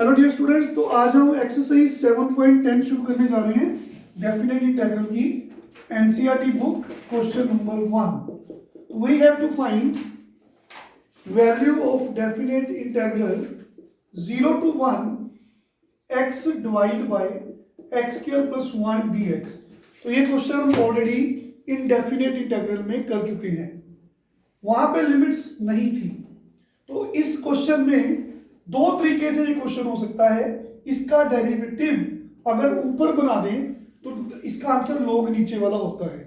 Hello dear students, तो आज हम एक्सरसाइज 7.10 शुरू करने जा रहे हैं डेफिनेट इंटीग्रल की NCERT book question number 1। We have to find value of definite integral 0 to 1 x divide by x square plus 1 dx। तो ये क्वेश्चन हम ऑलरेडी इनडेफिनेट इंटीग्रल में कर चुके हैं, वहां पे लिमिट्स नहीं थी। तो इस क्वेश्चन में दो तरीके से ये क्वेश्चन हो सकता है। इसका डेरिवेटिव अगर ऊपर बना दें तो इसका आंसर log नीचे वाला होता है,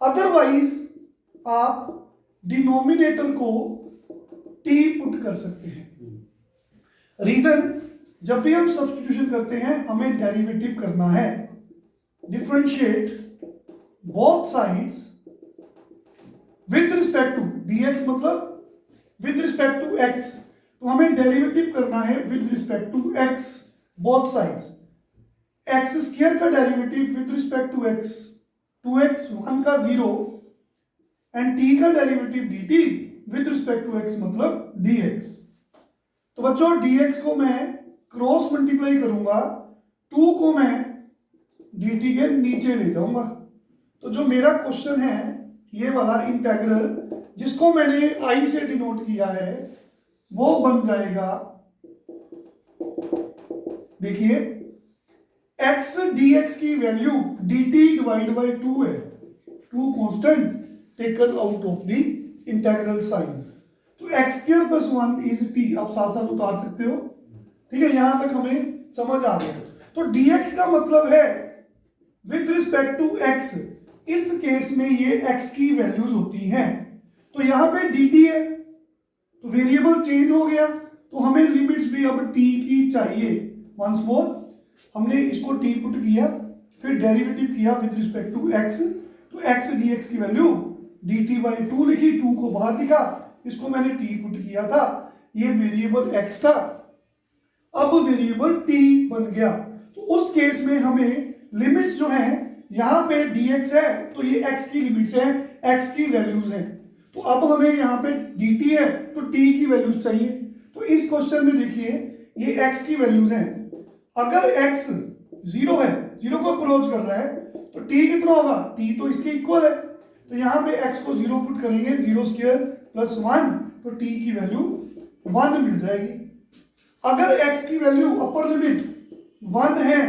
अदरवाइज आप डिनोमिनेटर को t पुट कर सकते हैं। रीजन, जब भी हम सब्स्टिट्यूशन करते हैं हमें डेरिवेटिव करना है, differentiate both sides with respect to dx, मतलब विद रिस्पेक्ट टू x। तो हमें डेरिवेटिव करना है with respect to x both sides. X square का derivative with respect to x 2x, 1 का 0, एंड t का derivative dt with respect to x मतलब dx। तो बच्चों dx को मैं क्रॉस मल्टीप्लाई करूंगा, 2 को मैं dt के नीचे ले जाऊंगा। तो जो मेरा क्वेश्चन है ये वाला इंटीग्रल जिसको मैंने i से डिनोट किया है वो बन जाएगा, देखिए x dx की वैल्यू dt डिवाइड बाय 2 है, 2 constant taken out of the integral sign. तो x square plus 1 is t, आप साथ साथ उतार सकते हो। ठीक है, यहां तक हमें समझ आ गया। तो dx का मतलब है विद रिस्पेक्ट टू x। इस केस में ये x की वैल्यूज होती हैं। तो यहां पे dt है तो वेरिएबल चेंज हो गया, तो हमें लिमिट्स भी अब t की चाहिए। वंस मोर हमने इसको t पुट किया, फिर डेरिवेटिव किया विद रिस्पेक्ट टू x। तो x dx की वैल्यू dt बाई 2 लिखी, 2 को बाहर लिखा, इसको मैंने t पुट किया था, ये वेरिएबल x था, अब वेरिएबल t बन गया। तो उस केस में हमें लिमिट्स जो है, यहां पे dx है तो ये x की लिमिट्स है, x की वैल्यूज हैं। तो अब हमें यहाँ पे dt है तो t की वैल्यूज चाहिए। तो इस क्वेश्चन में देखिए ये x की वैल्यूज हैं, अगर x 0 है, 0 को अप्रोच कर रहा है तो t कितना होगा, t तो इसके इक्वल है। तो यहाँ पे x को 0 पुट करेंगे, 0 स्क्वायर प्लस 1, तो t की वैल्यू 1 मिल जाएगी। अगर x की वैल्यू अपर लिमिट 1 है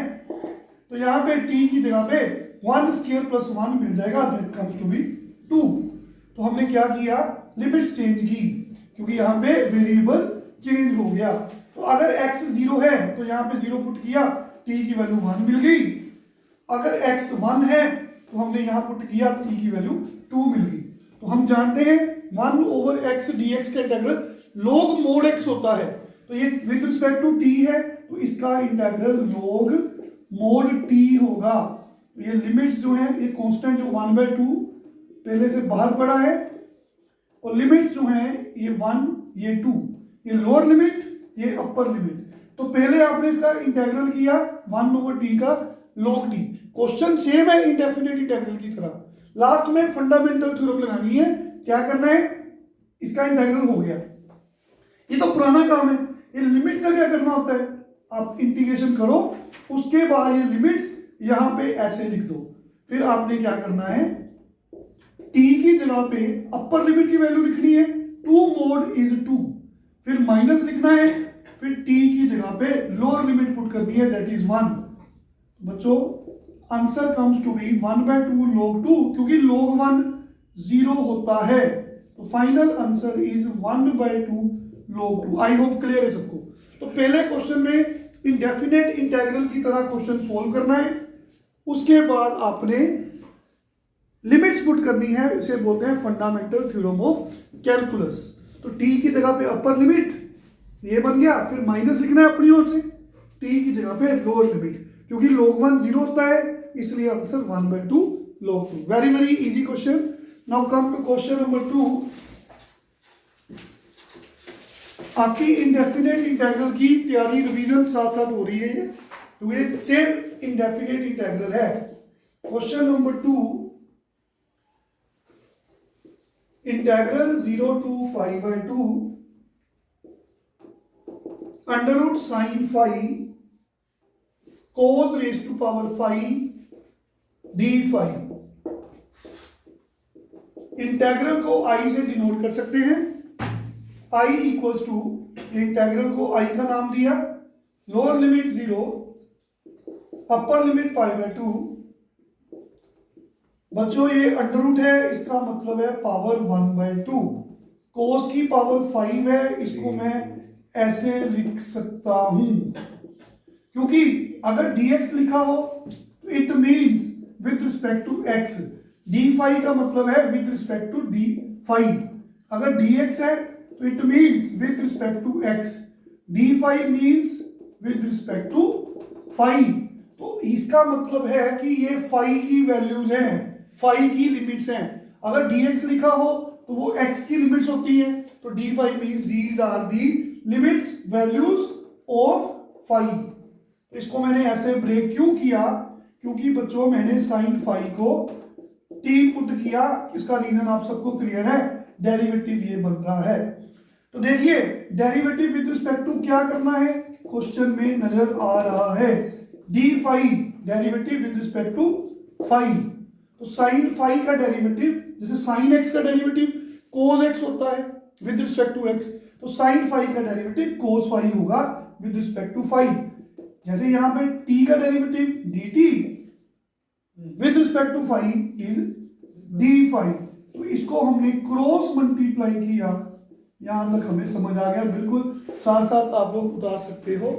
तो यहाँ पे t की जगह पे 1 स्क्वायर प्लस 1 मिल जाएगा, दैट कम्स टू बी 2। तो हमने क्या किया, लिमिट्स चेंज की, क्योंकि यहाँ पे वेरिएबल चेंज हो गया। तो अगर x 0 है तो यहाँ पे 0 पुट किया, t की वैल्यू 1 मिल गई। अगर x 1 है तो हमने यहाँ पुट किया, t की वैल्यू 2 मिल गई। तो हम जानते हैं 1/x dx का इंटीग्रल log mod x होता है। तो ये विद रिस्पेक्ट टू t है तो इसका इंटीग्रल log mod t होगा। तो ये लिमिट्स जो है, ये कांस्टेंट जो 1/2 पहले से बाहर पड़ा है, और लिमिट्स जो हैं ये 1 ये 2, ये लोअर लिमिट ये अपर लिमिट। तो पहले आपने इसका इंटीग्रल किया 1/t का log t। क्वेश्चन सेम है इंडेफिनेट इंटीग्रल की तरह, लास्ट में फंडामेंटल थ्योरम लगानी है। क्या करना है, इसका इंटीग्रल हो गया, ये तो पुराना काम है। ये लिमिट्स का क्या करना होता है, आप इंटीग्रेशन करो, उसके बाद ये लिमिट्स यहां पे ऐसे लिख दो। फिर आपने क्या करना है, t की जगह पे अपर लिमिट की वैल्यू लिखनी है, 2 mod is 2, फिर माइनस लिखना है, फिर t की जगह पे लोअर लिमिट पुट करनी है, दैट इज 1। बच्चों answer comes to be 1/2 log 2, क्योंकि log 1 0 होता है। तो final answer is 1/2 log 2। I hope clear है सबको। तो पहले क्वेश्चन में इंडेफिनेट इंटीग्रल की तरह क्वेश्चन सोल्व करना है, उसके बाद आपने लिमिट्स पुट करनी है, इसे बोलते हैं फंडामेंटल थ्योरम ऑफ कैलकुलस। तो t की जगह पे अपर लिमिट ये बन गया, फिर माइनस लिखना है अपनी ओर से, t की जगह पे लोअर लिमिट, क्योंकि log 1 0 होता है इसलिए answer 1/2 log 2। Very very easy question. Now come to question number 2। आपकी इंडेफिनेट इंटीग्रल की तैयारी रिवीजन साथ साथ हो रही है, तो ये सेम इंडेफिनेट इंटीग्रल है। Question number 2, integral 0 to π/2 under root sine phi cos raise to power phi D phi. Integral को आई से डिनोट कर सकते हैं। आई इक्वल्स टू, इंटेग्रल को आई का नाम दिया, lower limit 0, upper limit pi by 2। बच्चों ये अंडर रूट है, इसका मतलब है पावर 1/2। कोस की पावर 5 है, इसको मैं ऐसे लिख सकता हूं, क्योंकि अगर dx लिखा हो तो it means with respect to x, d5 का मतलब है विद रिस्पेक्ट टू d5। अगर dx है तो it means with respect to x, d5 means with respect to 5। तो इसका मतलब है कि ये फाई की वैल्यूज हैं, फाई की लिमिट्स हैं। अगर dx लिखा हो तो वो x की लिमिट्स होती हैं, तो d5 means these are the limits values of phi. इसको मैंने ऐसे ब्रेक क्यों किया, क्योंकि बच्चों मैंने साइन फाई को t पुट किया। इसका रीजन आप सबको क्लियर है, डेरिवेटिव ये बन रहा है। तो देखिए डेरिवेटिव विद रिस्पेक्ट टू क्या करना है, क्वेश्चन में नजर आ रहा है, D phi derivative with respect to phi. तो साइन फाई का डेरिवेटिव, जैसे साइन एक्स का डेरिवेटिव कोस एक्स होता है विद रिस्पेक्ट टू एक्स, तो साइन फाई का डेरिवेटिव कोस फाई होगा विद रिस्पेक्ट टू फाई। जैसे यहां पे t का derivative dt with respect to phi is d phi. तो इसको हमने क्रॉस मल्टीप्लाई किया, यहां तक हमें समझ आ गया, बिल्कुल साथ साथ आप लोग उतार सकते हो,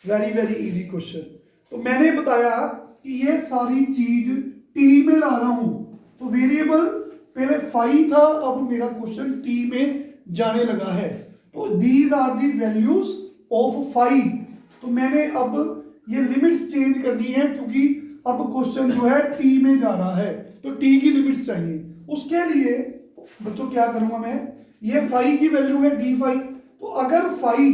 वेरी वेरी इजी क्वेश्चन। तो मैंने बताया कि ये सारी चीज t में ला रहा हूं, तो वेरिएबल पहले फाई था, अब मेरा क्वेश्चन t में जाने लगा है। तो these are the values of phi. तो मैंने अब ये लिमिट्स चेंज करनी है, क्योंकि अब क्वेश्चन जो है t में जा रहा है, तो t की लिमिट्स चाहिए। उसके लिए बच्चों क्या करूंगा मैं, ये फाई की वैल्यू है d फाई, तो अगर फाई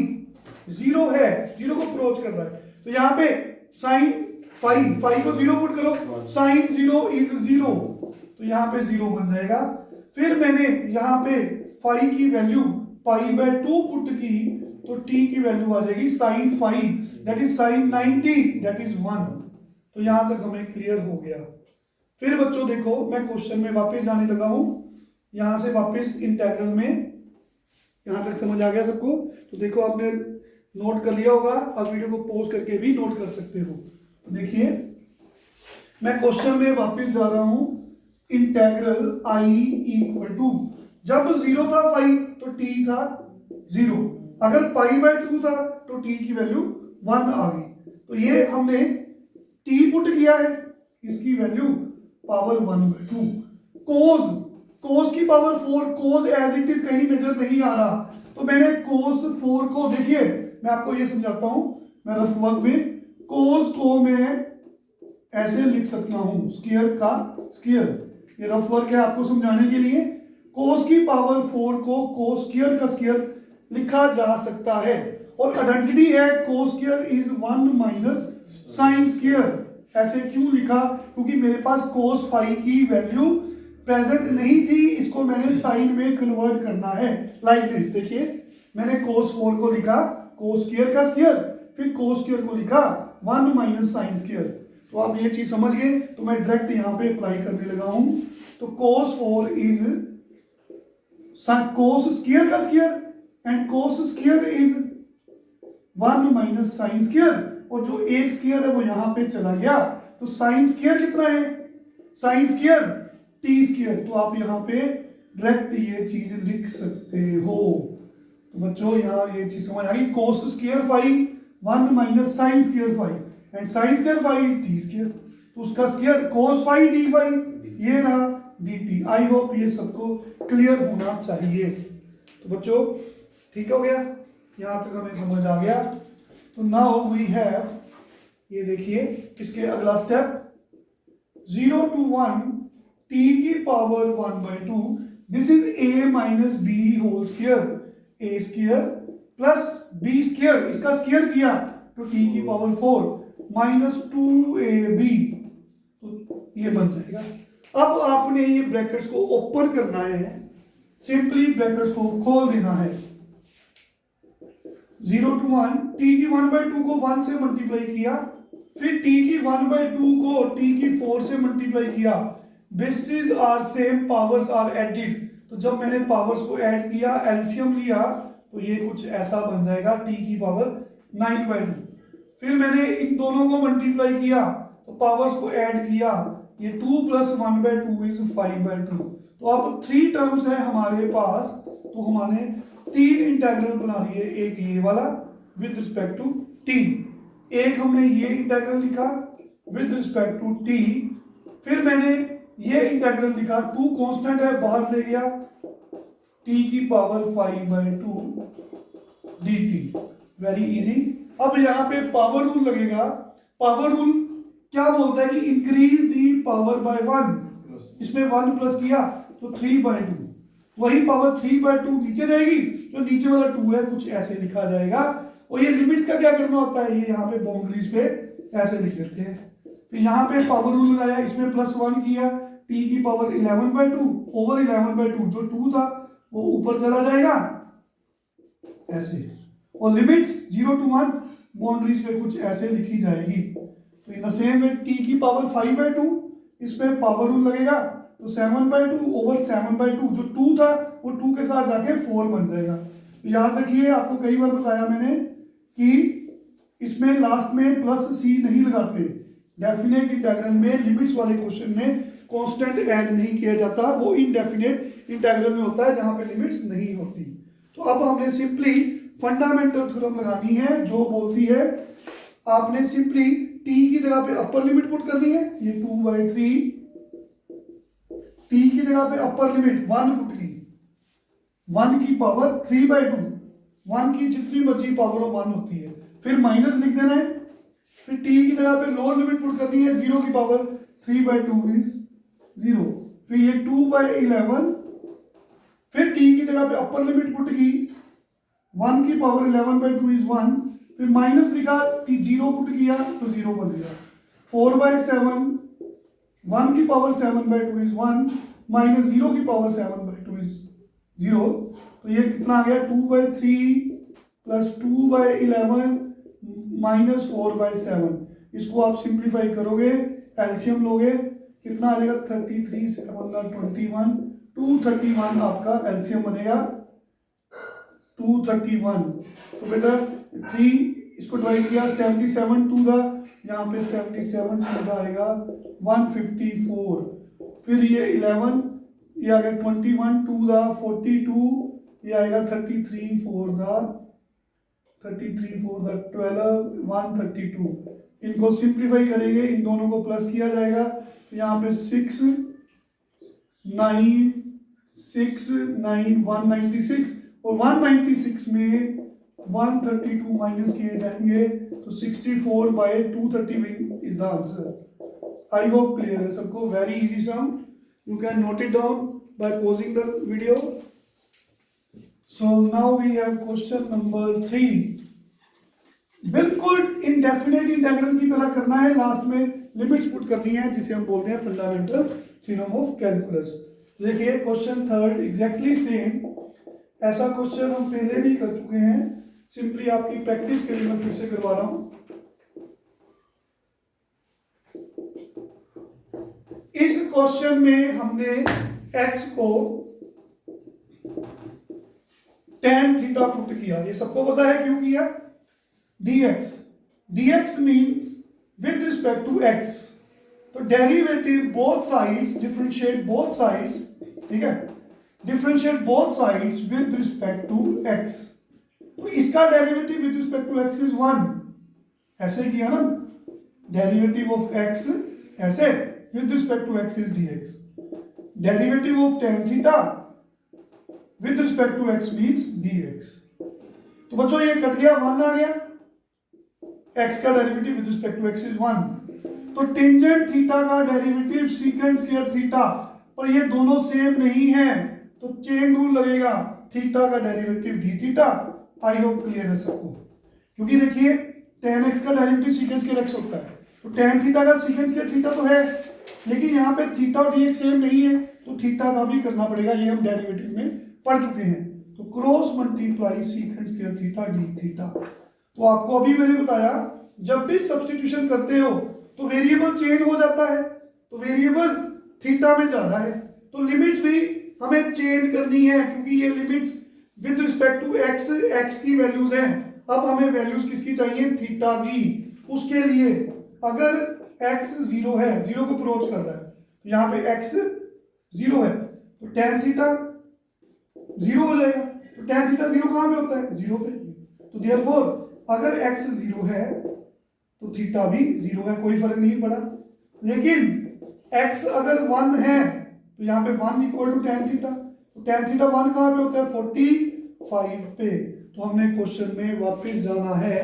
0 है, 0 को अप्रोच कर रहा है, तो यहाँ पे साइन फाई को 0 पुट करो, साइन 0 इज 0, तो यहाँ पे 0 बन जाएगा। फिर मैंने यहाँ पे फाई की वैल्यू पाई बाय 2 पुट की, तो t की वैल्यू आ जाएगी sine phi, that is sine 90, that is 1। तो यहां तक हमें क्लियर हो गया। फिर बच्चों देखो मैं क्वेश्चन में वापस जाने लगा हूं, यहां से वापस इंटीग्रल में, यहां तक समझ आ गया सबको? तो देखो आपने नोट कर लिया होगा, अब वीडियो को पॉज करके भी नोट कर सकते हो। देखिए मैं क्वेश्चन में वापस जा रहा हूं, इंटीग्रल i इक्वल टू, जब 0 था फाई तो t था 0, अगर पाई बाय 2 था तो t की वैल्यू 1 आ गई। तो ये हमने t पुट किया है, इसकी वैल्यू पावर 1/2। कोस की power 4, cos as it is कहीं नजर नहीं आ रहा, तो मैंने कोस 4 को, देखिए मैं आपको ये समझाता हूं, मैं रफ वर्क में कोस को मैं ऐसे लिख सकता हूं, स्क्वायर का स्क्वायर, ये रफ वर्क है आपको समझाने के लिए। कोस की पावर 4 को कोस स्क्वायर का स्क्वायर लिखा जा सकता है, और आइडेंटिटी है cos square is 1 minus sine square. ऐसे क्यों लिखा, क्योंकि मेरे पास कोस फाई की वैल्यू प्रेजेंट नहीं थी, इसको मैंने साइन में कन्वर्ट करना है, लाइक दिस। देखिए मैंने कोस 4 को लिखा कोस स्क्वायर का स्क्वायर, फिर कोस स्क्वायर को लिखा 1 माइनस साइन स्क्वायर। तो आप ये चीज समझ गए, तो मैं डायरेक्ट यहाँ पे अप्लाई करने लगा हूं। तो कोस 4 इज कोस स्क्वायर का square, and cos square is 1 minus sine square, और जो एक स्क्वायर है वो यहां पे चला गया, तो साइन स्क्वायर कितना है, साइन स्क्वायर टी स्क्वायर। तो आप यहां पे डायरेक्ट ये चीज लिख सकते हो। तो बच्चों यहां ये चीज समझ आ गई, cos square phi 1 minus sine square phi, and sine square phi is T square, तो उसका square cos phi D phi, ये रहा dt। आई होप ये सबको क्लियर होना चाहिए। तो बच्चों ठीक हो गया, यहां तक हमें समझ आ गया। तो नाउ वी हैव, ये देखिए इसके अगला स्टेप, 0 to 1 t की power 1/2, this is a minus B whole square, a square plus b square, इसका स्क्वायर किया तो t की पावर 4 माइनस 2ab, तो ये बन जाएगा। अब आपने ये ब्रैकेट्स को ओपन करना है, सिंपली ब्रैकेट्स को खोल देना है। 0 to 1, t की 1/2 को 1 से मल्टीप्लाई किया, फिर t की 1/2 को t की 4 से मल्टीप्लाई किया, bases are same, powers are added. तो जब मैंने पावर्स को ऐड किया, एलसीएम लिया, तो ये कुछ ऐसा बन जाएगा t की पावर 9/2। फिर मैंने इन दोनों को मल्टीप्लाई किया तो पावर्स को ऐड किया, ये 2 + 1/2 इज 5/2। तो अब 3 टर्म्स है हमारे पास, तो हमारे 3 इंटेग्रल बना लिए, एक ये वाला विद रिस्पेक्ट टू t, एक हमने ये इंटेग्रल लिखा विद रिस्पेक्ट टू t, फिर मैंने ये इंटेग्रल लिखा, 2 कांस्टेंट है बाहर ले गया, t की पावर 5/2 dt। Very easy. अब यहाँ पे पावर रूल लगेगा। पावर रूल क्या बोलता है कि इंक्रीज दी पावर बाय 1, इसमें 1 प्लस किया तो 3/2, वही पावर 3/2 नीचे जाएगी, जो नीचे वाला 2 है कुछ ऐसे लिखा जाएगा। और ये लिमिट्स का क्या करना होता है, ये यहाँ पे बाउंड्रीज पे ऐसे लिख देते हैं। फिर यहाँ पे पावर रूल लगाया, इसमें +1 किया, t की पावर 11/2 ओवर 11/2, जो 2 था वो ऊपर चला जाएगा ऐसे, और लिमिट्स 0 to 1 बाउंड्रीज पे कुछ ऐसे लिखी जाएगी। तो in the same way t की पावर 5/2, इसमें पावर रूल लगेगा, तो 7/2 ओवर 7/2, जो 2 था वो 2 के साथ जाके 4 बन जाएगा। तो याद रखिए, आपको कई बार बताया मैंने कि इसमें लास्ट में +c नहीं लगाते। डेफिनेट इंटेग्रल में, लिमिट्स वाले क्वेश्चन में कांस्टेंट ऐड नहीं किया जाता, वो इनडेफिनेट इंटेग्रल में होता है जहां पे लिमिट्स नहीं होती। तो अब हमने सिंपली फंडामेंटल थ्योरम लगानी है, जो बोलती है आपने सिंपली t की जगह पे अपर लिमिट पुट करनी है, ये 2/3, t की जगह पे अपर लिमिट 1 पुट की, 1 की पावर 3/2, 1 की जितनी मर्जी पावर हो 1 होती है, फिर माइनस लिख देना है, फिर t की जगह पे लोअर लिमिट पुट करनी है, 0 की पावर 3/2 इज 0, फिर ये 2/11, फिर t की जगह पे अपर लिमिट पुट की, 1 की पावर 11/2 इज 1, फिर माइनस लिखा, 0 पुट किया तो 0 बन गया, 4/7, 1 की पावर 7/2 इज 1, माइनस 0 की पावर 7/2 इज 0, तो ये कितना आ गया, 2/3 प्लस 2/11 माइनस 4/7। इसको आप सिंप्लीफाई करोगे, एलसीएम लोगे, कितना आ जाएगा, 33 7 21, 231 आपका एलसीएम बनेगा, 231। तो बेटा 3 इसको डिवाइड किया, 77 2 का, यहाँ पे 77 2 आएगा 154, फिर ये 11, ये आ गया 21 2 का 42, ये आएगा 33 4 का 12 132। इनको सिंप्लीफाई करेंगे, इन दोनों को प्लस किया जाएगा, तो यहाँ पे 6 9 6 9 196, और 196 में 132 माइनस किए जाएंगे, तो 64/230 is the answer. I hope clear है सबको। Very easy sum, you can note it down by pausing the video. So now we have question number 3। बिल्कुल इंडेफिनेट इंटीग्रल की तरह करना है, लास्ट में लिमिट्स पुट करनी है, जिसे हम बोलते हैं फंडामेंटल थ्योरम ऑफ कैलकुलस। देखिए क्वेश्चन 3 एग्जैक्टली सेम, ऐसा क्वेश्चन हम पहले भी कर चुके हैं, सिंपली आपकी प्रैक्टिस के लिए मैं फिर से करवा रहा हूं। इस क्वेश्चन में हमने x को tan थीटा पुट किया, ये सबको पता है क्यों किया, dx means with respect to x, तो derivative both sides, differentiate both sides, ठीक है, differentiate both sides with respect to x, तो इसका derivative with respect to x is 1, ऐसे किया ना, डेरिवेटिव ऑफ x ऐसे, with respect to x is dx, derivative of tan theta with respect to x means dx। तो बच्चों ये cut गया, 1 आ गया, x का derivative with respect to x is 1, तो टेंजेंट थीटा का डेरिवेटिव सीकेंट स्क्वायर थीटा, और ये दोनों सेम नहीं है, तो चेन रूल लगेगा, थीटा का derivative d theta. I hope clear है सबको, क्योंकि देखिए tan x का डेरिवेटिव सीकेंट स्क्वायर x होता है, तो tan थीटा का सीकेंट स्क्वायर थीटा तो है, लेकिन यहाँ पे थीटा और dx सेम नहीं है, तो थीटा का भी करना पड़ेगा, ये हम डेरिवेटिव में पढ़ चुके हैं। तो cross multiply secant square theta d theta. तो आपको अभी मैंने बताया जब भी सब्स्टिट्यूशन करते हो तो वेरिएबल चेंज हो जाता है, तो वेरिएबल थीटा में जा रहा है, तो लिमिट्स भी हमें चेंज करनी है क्योंकि ये limits with respect to x, x की वैल्यूज हैं। अब हमें वैल्यूज किसकी चाहिए, थीटा की। उसके लिए अगर x 0 है, 0 को अप्रोच कर रहा है, तो यहाँ पे x 0 है तो tan थीटा 0 हो जाएगा। तो tan थीटा 0 कहाँ पे होता है, 0 पे। तो देयरफॉर अगर x 0 है तो थीटा भी 0 है, कोई फर्क नहीं पड़ा। लेकिन x अगर 1 है तो यहाँ पे 1 इक्वल टू tan थीटा, तो tan थीटा 1 कहाँ पे होता है, 45 पे। तो हमने क्वेश्चन में वापस जाना है,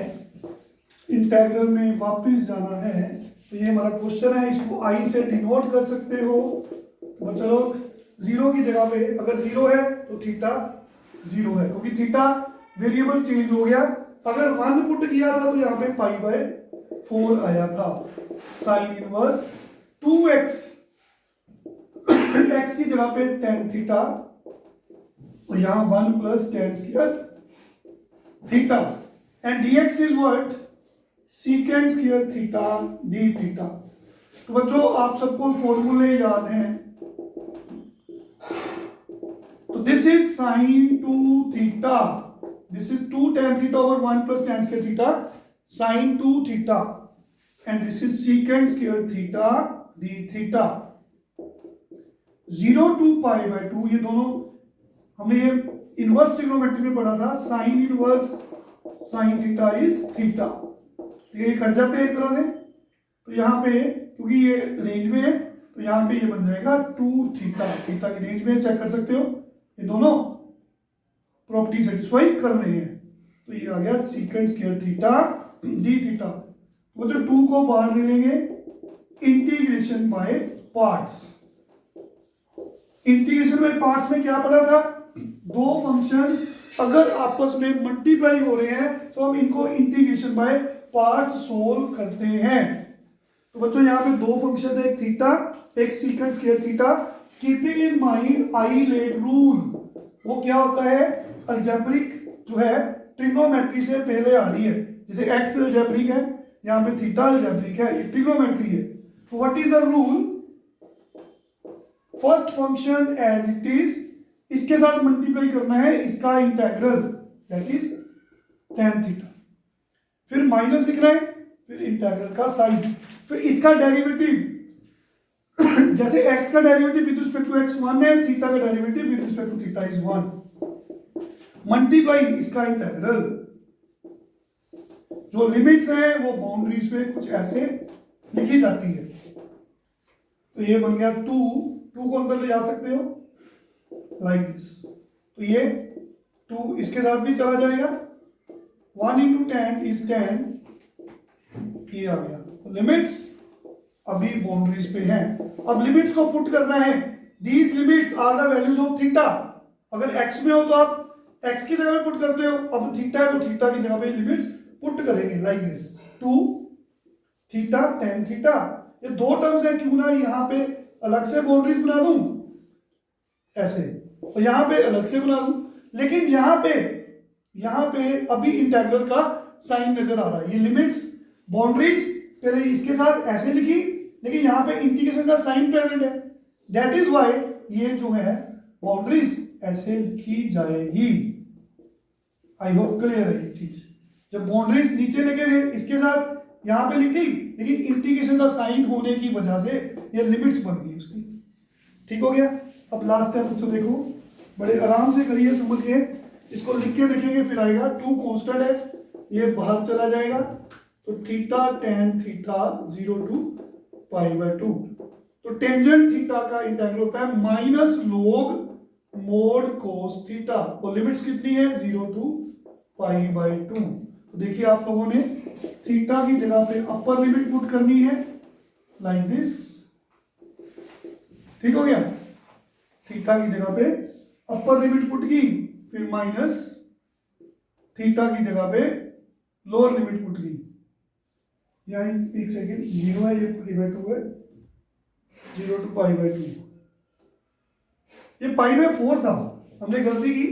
इंटेग्रल में वापस जाना है। तो ये हमारा क्वेश्चन है, इसको आई से डिनोट कर सकते हो। तो चलो 0 की जगह पे अगर 0 है तो थीटा 0 है क्योंकि थीटा वेरिएबल चेंज हो गया। अगर 1 पुट किया था तो यहाँ पे पाई बाय 4 आया था। साइन इनवर्स 2x x की जगह पे tan थीटा और यहाँ 1 plus tan square theta and dx is what, secant square theta d theta. तो बच्चों आप सबको फॉर्मूले याद हैं। तो this is sine 2 theta, this is 2 tan theta over 1 plus tan square theta sine 2 theta and this is secant square theta d theta. 0 to pi by 2, ये दोनों हमने ये इनवर्स ट्रिग्नोमेट्री में पढ़ा था। Sine inverse sine theta is theta, ये cut जाते हैं एक तरह से। तो यहाँ पे क्योंकि ये रेंज में है तो यहाँ पे ये बन जाएगा 2 थीटा, थीटा की रेंज में चेक कर सकते हो, ये दोनों प्रॉपर्टी सेटिस्फाई कर रहे हैं। तो ये आ गया secant square theta d theta. वो जो 2 को बाहर ले लेंगे, integration by parts. Integration by parts में क्या पढ़ा था, दो फंक्शंस अगर आपस में मल्टीप्लाई हो रहे हैं तो हम इनको इंटीग्रेशन बाय पार्ट्स सोल्व करते हैं। तो बच्चों यहाँ पे दो फंक्शंस है, एक थीटा एक secant square theta. Keeping in mind ILATE rule, वो क्या होता है, अलजेब्रिक जो है ट्रिग्नोमेट्री से पहले आ रही है। जैसे एक्स अलजेब्रिक है, यहाँ पे थीटा अलजेब्रिक है, ये ट्रिग्नोमेट्री है। तो what is the rule, first function as it is, इसके साथ मल्टीप्लाई करना है इसका integral that is tan theta, फिर माइनस लिखना है, फिर इंटेग्रल का साइन, फिर इसका डेरिवेटिव जैसे x का derivative with respect to x 1 है, थीटा का derivative with respect to theta is 1, multiply इसका इंटेग्रल। जो लिमिट्स हैं वो बाउंड्रीज पे कुछ ऐसे लिखी जाती है। तो ये बन गया 2 को अंदर ले जा सकते हो लाइक दिस। तो ये 2 इसके साथ भी चला जाएगा, 1 into tan is tan, ये आ गया। लिमिट्स अभी बाउंड्रीज पे हैं, अब लिमिट्स को पुट करना है। These limits are the values of theta. अगर x में हो तो आप x की जगह में पुट करते हो, अब थीटा है तो थीटा की जगह पे लिमिट्स पुट करेंगे like this, 2 theta tan theta. ये दो टर्म्स है, क्यों ना यहाँ पे अलग से बाउंड्रीज बना दूं ऐसे, और यहाँ पे अलग से बना दूं। लेकिन यहाँ पे अभी इंटेग्रल का साइन नजर आ रहा है। ये लिमिट्स बाउंड्रीज पहले इसके साथ ऐसे लिखी, लेकिन यहाँ पे इंटीग्रेशन का साइन प्रेजेंट है, दैट इज व्हाई ये जो है बाउंड्रीज ऐसे लिखी जाएगी। आई होप क्लियर है ये चीज। जब बाउंड्रीज नीचे लेके गए इसके साथ यहाँ पे लिखी, लेकिन इंटीग्रेशन का साइन होने की वजह से ये लिमिट्स बन गई उसकी। ठीक हो गया। अब लास्ट स्टेप बच्चों देखो, बड़े आराम से करिए, समझ गए। इसको लिख के देखेंगे, फिर आएगा 2 कांस्टेंट है, ये बाहर चला जाएगा। तो theta tan theta 0 to pi by 2। तो टेंजेंट थीटा का इंटेग्रल होता है minus log mod cos theta, और लिमिट्स कितनी है 0 टू पाई बाय 2। तो देखिए आप लोगों ने थीटा की जगह पे अपर लिमिट पुट करनी है लाइक दिस। ठीक हो गया। थीटा की जगह पे अपर लिमिट पुट की, फिर माइनस थीटा की जगह पे लोअर लिमिट पुट की। यहाँ एक सेकेंड, 0 है, ये पाई बाय 2 है, 0 टू पाई बाय 2। ये पाई बाय 4 था, हमने गलती की,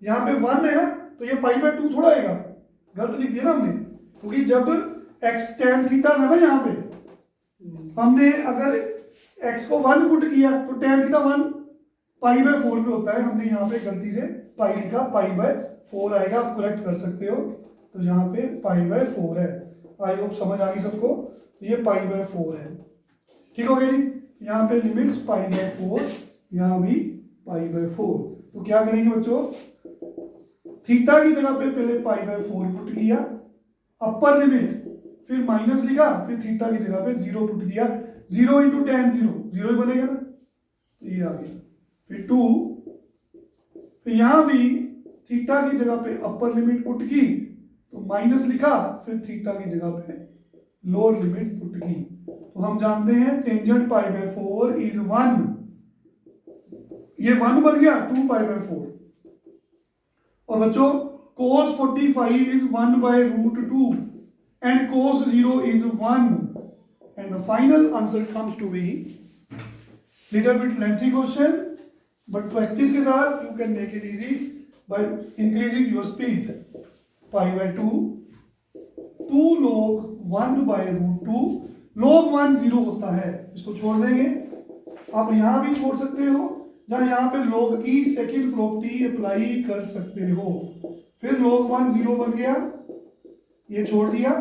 यहाँ पे 1 है ना, तो ये पाई बाय 2 थोड़ा आएगा, गलत लिख दिया ना हमने, क्योंकि जब x tan थीटा था ना यहाँ पे, हमने अगर x को 1 पुट किया तो tan थीटा 1 पाई बाय 4 पे होता है, हमने यहाँ पे गलती से पाई लिखा, पाई बाय 4 आएगा, आप करेक्ट कर सकते हो। तो यहाँ पे पाई बाय 4 है, आई होप समझ आ गई सबको, तो ये पाई बाय 4 है, ठीक हो गया जी। यहाँ पे लिमिट्स पाई बाय 4, यहाँ भी पाई बाय 4, तो क्या करेंगे बच्चों, थीटा की जगह पे पहले पाई बाय 4 पुट किया, अपर लिमिट, फिर माइनस लिखा, फिर थीटा की जगह पे 0 पुट किया, 0 इंटू tan 0 ही बनेगा ना, तो ये आ गया, फिर 2, फिर यहां भी थीटा की जगह पे अपर लिमिट पुट की, तो माइनस लिखा, फिर थीटा की जगह पे लोअर लिमिट पुट की, तो हम जानते हैं टेंजेंट पाई बाय 4 इज 1, ये 1 बन गया 2 पाई बाय 4, और बच्चों cos 45 is 1 by root 2 and cos 0 is 1, and the final answer comes to be little bit lengthy question, but practice के साथ you can make it easy by increasing your speed. Pi by 2, 2 log 1 by root 2, log 1 0 होता है, इसको छोड़ देंगे, आप यहाँ भी छोड़ सकते हो, जहाँ यहाँ पे log की सेकेंड प्रॉपर्टी अप्लाई कर सकते हो, फिर log 1 0 बन गया, ये छोड़ दिया,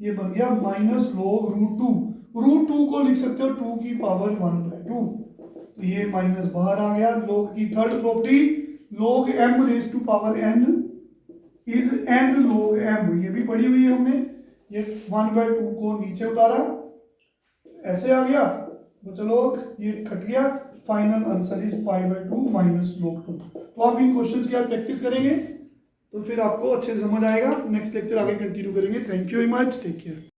ये बन गया माइनस log रूट 2 को लिख सकते हो 2 की पावर 1 by 2, तो ये माइनस बाहर आ गया, log की third property log m raise to power n is n log m, ये भी पढ़ी हुई है हमने, ये 1 by 2 को नीचे उतारा, ऐसे आ गया, बच्चों लोग ये कट गया, final answer is pi by 2 minus log 2। तो आप इन क्वेश्चंस की आप प्रैक्टिस करेंगे तो फिर आपको अच्छे से समझ आएगा। नेक्स्ट लेक्चर आगे कंटिन्यू करेंगे। Thank you very much, take care.